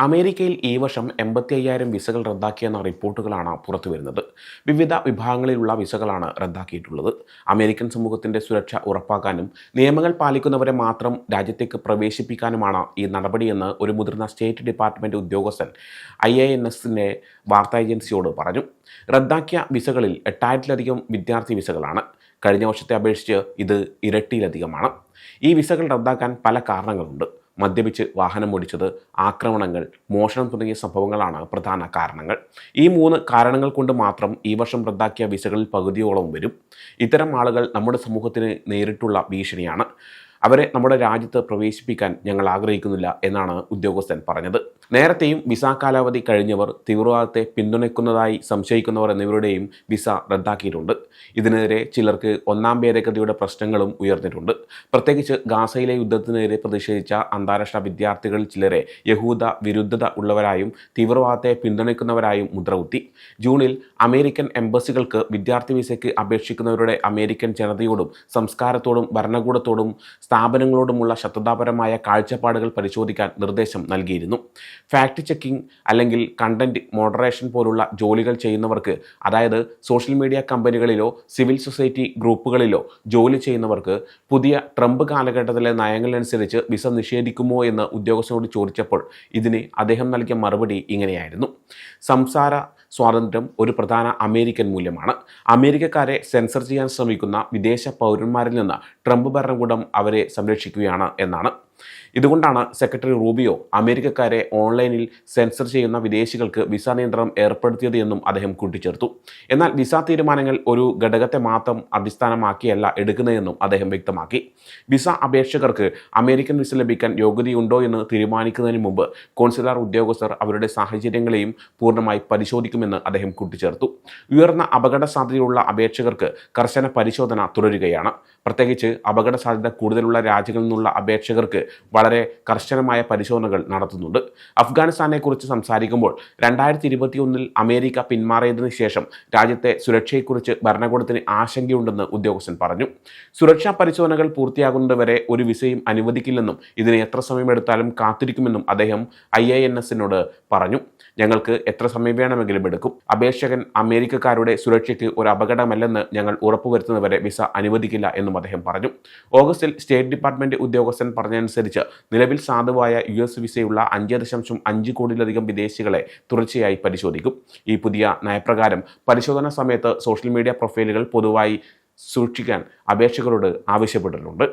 അമേരിക്കയിൽ ഈ വർഷം 85,000 വിസകൾ റദ്ദാക്കിയെന്ന റിപ്പോർട്ടുകളാണ് പുറത്തുവരുന്നത്. വിവിധ വിഭാഗങ്ങളിലുള്ള വിസകളാണ് റദ്ദാക്കിയിട്ടുള്ളത്. അമേരിക്കൻ സമൂഹത്തിൻ്റെ സുരക്ഷ ഉറപ്പാക്കാനും നിയമങ്ങൾ പാലിക്കുന്നവരെ മാത്രം രാജ്യത്തേക്ക് പ്രവേശിപ്പിക്കാനുമാണ് ഈ നടപടിയെന്ന് ഒരു മുതിർന്ന സ്റ്റേറ്റ് ഡിപ്പാർട്ട്മെൻറ്റ് ഉദ്യോഗസ്ഥൻ IANSൻ്റെ വാർത്താ ഏജൻസിയോട് പറഞ്ഞു. റദ്ദാക്കിയ വിസകളിൽ 8,000-ലധികം വിദ്യാർത്ഥി വിസകളാണ്. കഴിഞ്ഞ വർഷത്തെ അപേക്ഷിച്ച് ഇത് ഇരട്ടിയിലധികമാണ്. ഈ വിസകൾ റദ്ദാക്കാൻ പല കാരണങ്ങളുണ്ട്. മദ്യപിച്ച് വാഹനം ഓടിച്ചത്, ആക്രമണങ്ങൾ, മോഷണം തുടങ്ങിയ സംഭവങ്ങളാണ് പ്രധാന കാരണങ്ങൾ. ഈ 3 കാരണങ്ങൾ കൊണ്ട് മാത്രം ഈ വർഷം റദ്ദാക്കിയ വിസകളിൽ പകുതിയോളം വരും. ഇത്തരം ആളുകൾ നമ്മുടെ സമൂഹത്തിന് നേരിട്ടുള്ള ഭീഷണിയാണ്. അവരെ നമ്മുടെ രാജ്യത്ത് പ്രവേശിപ്പിക്കാൻ ഞങ്ങൾ ആഗ്രഹിക്കുന്നില്ല എന്നാണ് ഉദ്യോഗസ്ഥൻ പറഞ്ഞത്. നേരത്തെയും വിസ കാലാവധി കഴിഞ്ഞവർ, തീവ്രവാദത്തെ പിന്തുണയ്ക്കുന്നതായി സംശയിക്കുന്നവർ എന്നിവരുടെയും വിസ റദ്ദാക്കിയിട്ടുണ്ട്. ഇതിനെതിരെ ചിലർക്ക് 1-ാം ഭേദഗതിയുടെ പ്രശ്നങ്ങളും ഉയർന്നിട്ടുണ്ട്. പ്രത്യേകിച്ച് ഗാസയിലെ യുദ്ധത്തിനെതിരെ പ്രതിഷേധിച്ച അന്താരാഷ്ട്ര വിദ്യാർത്ഥികളിൽ ചിലരെ യഹൂദ വിരുദ്ധത ഉള്ളവരായും തീവ്രവാദത്തെ പിന്തുണയ്ക്കുന്നവരായും മുദ്രകുത്തി. ജൂണിൽ അമേരിക്കൻ എംബസികൾക്ക് വിദ്യാർത്ഥി വിസയ്ക്ക് അപേക്ഷിക്കുന്നവരുടെ അമേരിക്കൻ ജനതയോടും സംസ്കാരത്തോടും ഭരണകൂടത്തോടും സ്ഥാപനങ്ങളോടുമുള്ള ശത്രുതാപരമായ കാഴ്ചപ്പാടുകൾ പരിശോധിക്കാൻ നിർദ്ദേശം നൽകിയിരുന്നു. ഫാക്ട് ചെക്കിംഗ് അല്ലെങ്കിൽ കണ്ടന്റ് മോഡറേഷൻ പോലുള്ള ജോലികൾ ചെയ്യുന്നവർക്ക്, അതായത് സോഷ്യൽ മീഡിയ കമ്പനികളിലോ സിവിൽ സൊസൈറ്റി ഗ്രൂപ്പുകളിലോ ജോലി ചെയ്യുന്നവർക്ക് പുതിയ ട്രംപ് കാലഘട്ടത്തിലെ നയങ്ങളനുസരിച്ച് വിസ നിഷേധിക്കുമോ എന്ന് ഉദ്യോഗസ്ഥനോട് ചോദിച്ചപ്പോൾ ഇതിന് അദ്ദേഹം നൽകിയ മറുപടി ഇങ്ങനെയായിരുന്നു: സംസാര സ്വാതന്ത്ര്യം ഒരു പ്രധാന അമേരിക്കൻ മൂല്യമാണ്. അമേരിക്കക്കാരെ സെൻസർ ചെയ്യാൻ ശ്രമിക്കുന്ന വിദേശ പൗരന്മാരിൽ നിന്ന് ട്രംപ് ഭരണകൂടം അവരെ സംരക്ഷിക്കുകയാണ് എന്നാണ്. ഇതുകൊണ്ടാണ് സെക്രട്ടറി റൂബിയോ അമേരിക്കക്കാരെ ഓൺലൈനിൽ സെൻസർ ചെയ്യുന്ന വിദേശികൾക്ക് വിസ നിയന്ത്രണം ഏർപ്പെടുത്തിയത് എന്നും അദ്ദേഹം കൂട്ടിച്ചേർത്തു. എന്നാൽ വിസ തീരുമാനങ്ങൾ ഒരു ഘടകത്തെ മാത്രം അടിസ്ഥാനമാക്കിയല്ല എടുക്കുന്നതെന്നും അദ്ദേഹം വ്യക്തമാക്കി. വിസ അപേക്ഷകർക്ക് അമേരിക്കൻ വിസ ലഭിക്കാൻ യോഗ്യതയുണ്ടോ എന്ന് തീരുമാനിക്കുന്നതിന് മുമ്പ് കോൺസുലാർ ഉദ്യോഗസ്ഥർ അവരുടെ സാഹചര്യങ്ങളെയും പൂർണ്ണമായി പരിശോധിക്കുമെന്ന് അദ്ദേഹം കൂട്ടിച്ചേർത്തു. ഉയർന്ന അപകട സാധ്യതയുള്ള അപേക്ഷകർക്ക് കർശന പരിശോധന തുടരുകയാണ്. പ്രത്യേകിച്ച് അപകട സാധ്യത കൂടുതലുള്ള രാജ്യങ്ങളിൽ നിന്നുള്ള അപേക്ഷകർക്ക് വളരെ കർശനമായ പരിശോധനകൾ നടത്തുന്നുണ്ട്. അഫ്ഗാനിസ്ഥാനെക്കുറിച്ച് സംസാരിക്കുമ്പോൾ 2021 അമേരിക്ക പിന്മാറിയതിനു ശേഷം രാജ്യത്തെ സുരക്ഷയെക്കുറിച്ച് ഭരണകൂടത്തിന് ആശങ്കയുണ്ടെന്ന് ഉദ്യോഗസ്ഥൻ പറഞ്ഞു. സുരക്ഷാ പരിശോധനകൾ പൂർത്തിയാകുന്നതുവരെ ഒരു വിസയും അനുവദിക്കില്ലെന്നും ഇതിന് എത്ര സമയമെടുത്താലും കാത്തിരിക്കുമെന്നും അദ്ദേഹം IANSനോട് പറഞ്ഞു. ഞങ്ങൾക്ക് എത്ര സമയം വേണമെങ്കിലും എടുക്കും. അപേക്ഷകൻ അമേരിക്കക്കാരുടെ സുരക്ഷയ്ക്ക് ഒരു അപകടമല്ലെന്ന് ഞങ്ങൾ ഉറപ്പുവരുത്തുന്നവരെ വിസ അനുവദിക്കില്ല എന്നും അദ്ദേഹം പറഞ്ഞു. ഓഗസ്റ്റിൽ സ്റ്റേറ്റ് ഡിപ്പാർട്ട്മെന്റ് ഉദ്യോഗസ്ഥൻ പറഞ്ഞതനുസരിച്ച് നിലവിൽ സാധുവായ US വിസയുള്ള 5.5 കോടിയിലധികം വിദേശികളെ തുടർച്ചയായി പരിശോധിക്കും. ഈ പുതിയ നയപ്രകാരം പരിശോധന സമയത്ത് സോഷ്യൽ മീഡിയ പ്രൊഫൈലുകൾ പൊതുവായി സൂക്ഷിക്കാൻ അപേക്ഷകരോട് ആവശ്യപ്പെട്ടിട്ടുണ്ട്.